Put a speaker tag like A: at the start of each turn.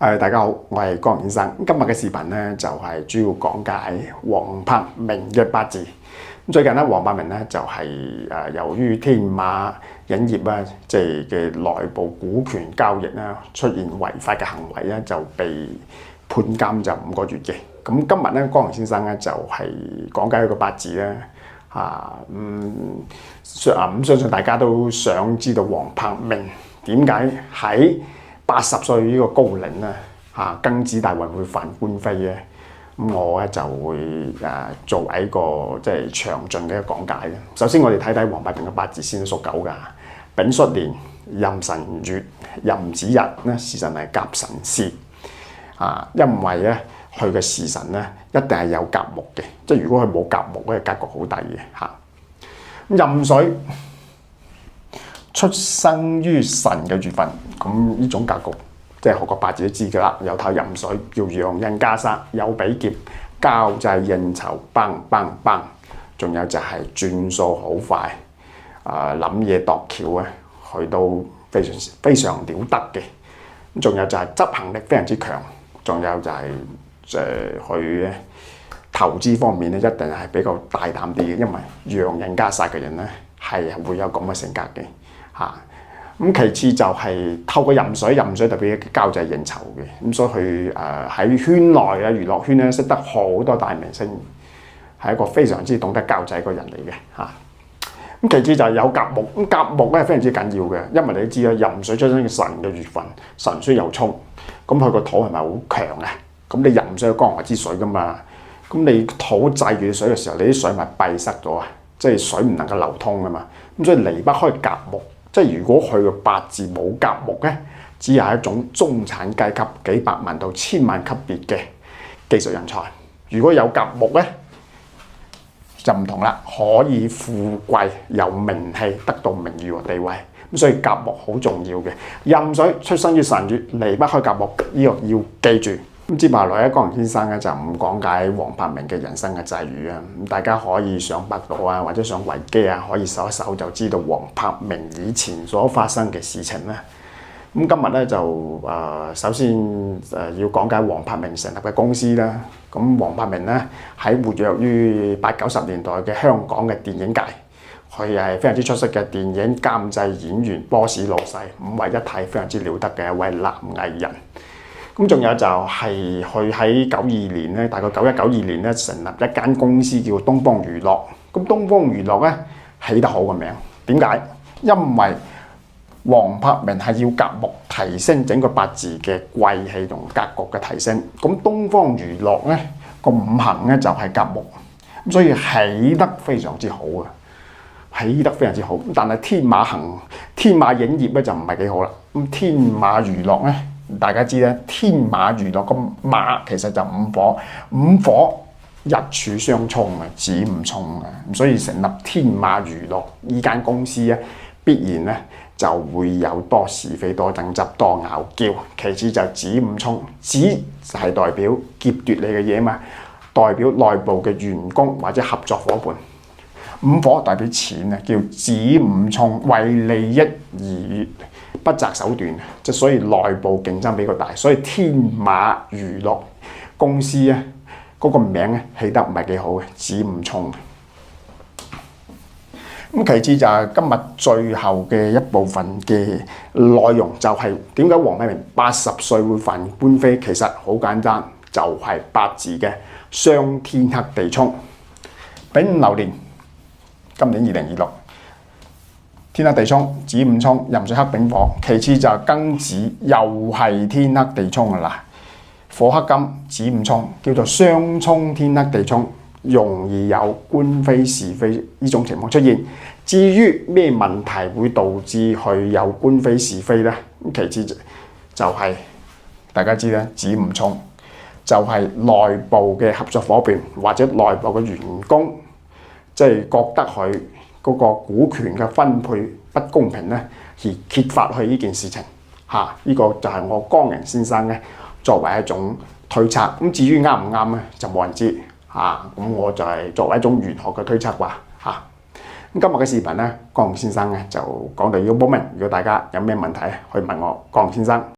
A: 大家好，我係江先生。今日嘅視頻咧就係主要講解黃柏銘嘅八字。最近咧，黃柏銘咧就係由於天馬影業啊，即係嘅內部股權交易啦，出現違法嘅行為咧，就被判監就5個月嘅。咁今日咧，江先生咧就係講解一個八字咧。相信大家都想知道黃柏銘點解喺80歲呢個高齡咧庚子大運會犯官非咧？咁我咧就會作為一個即係詳盡嘅講解咧。首先我哋睇睇黃柏銘嘅八字先，屬狗㗎，丙戌年壬辰月壬子日咧，時辰係甲辰時因為咧佢嘅時辰咧一定係有甲木嘅，即係如果佢冇甲木咧，格局好低嘅嚇。壬水出生於辰嘅月份，咁呢種格局即係學過八字都知㗎啦。有頭壬水叫陽印加煞，有比劫交際應酬，bang bang bang，仲有就係轉數好快，諗嘢度橋啊，佢都非常了得嘅。咁仲有就係執行力非常之強，仲有就係佢投資方面咧一定係比較大膽啲嘅，因為陽印加煞嘅人咧係會有咁嘅性格嘅嚇。咁其次就係透過壬水特別交際應酬嘅，咁所以佢喺圈內啊娛樂圈咧識得好多大明星，係一個非常之懂得交際嘅人嚟嘅嚇。咁其次就係有甲木，咁甲木咧非常之緊要嘅，因為你知啦，壬水出生嘅辰嘅月份，辰戌又沖，咁佢個土係咪好強啊？咁你壬水係江河之水噶嘛，咁你土制住水嘅時候，你啲水咪閉塞咗啊，即係水唔能夠流通噶嘛，咁所以離不開甲木。即係如果佢嘅八字冇甲木咧，只係一種中產階級幾百萬到千萬級別嘅技術人才。如果有甲木咧，就唔同啦，可以富貴有名氣，得到名譽和地位。咁所以甲木好重要嘅。壬水出生於辰月，離不開甲木，呢個要記住。咁接下來咧，江先生咧就唔講解黃柏銘嘅人生嘅際遇啊。咁大家可以上百度啊，或者上維基啊，可以搜一搜就知道黃柏銘以前所發生嘅事情啦。咁今日咧就首先要講解黃柏銘成立嘅公司啦。咁黃柏銘咧喺活躍於80、90年代嘅香港嘅電影界，佢係非常之出色嘅電影監製、演員、boss、老細五位一體，非常之了得嘅一位男藝人。咁仲有就係佢喺92年咧，大概91、92年咧成立一間公司叫東方娛樂。咁東方娛樂咧起得好個名，點解？因為黃柏銘係要甲木提升整個八字嘅貴氣同格局嘅提升。咁東方娛樂咧個五行咧就係甲木，咁所以起得非常之好啊，起得非常之好。但係天馬影業咧就唔係幾好啦。咁天馬娛樂咧，大家知咧，天馬娛樂個馬其實就五火日柱相沖啊，子午沖啊，所以成立天馬娛樂呢間公司咧，必然咧就會有多是非、多爭執、多拗撬。其次就子午沖，子就係代表劫奪你嘅嘢嘛，代表內部嘅員工或者合作伙伴。午火代表錢啊，叫子午沖，為利益而不擇手段，即所以內部競爭比較大，所以天馬娛樂公司咧嗰個名咧起得唔係幾好嘅，子午沖。咁其次就係今日最後嘅一部分嘅內容，就係點解黃柏銘80歲會犯官非？其實好簡單，就係八字嘅雙天克地沖。丙午流年，今年2026。天克地沖，子午沖，壬水克丙火。其次就係庚子，又係天克地沖噶啦，火克金，子午沖，叫做雙沖天克地沖，容易有官非是非呢種情況出現。至於咩問題會導致佢有官非是非呢？其次就係大家知啦，子午沖就係內部嘅合作伙伴或者內部嘅員工，即係覺得佢嗰個股權嘅分配不公平咧，而揭發佢呢件事情呢個就係我江人先生咧作為一種推測。咁至於啱唔啱咧，就冇人知咁我就係作為一種玄學嘅推測啩咁今日嘅視頻咧，江先生咧就講到呢個 moment。如果大家有咩問題，可以問我江先生。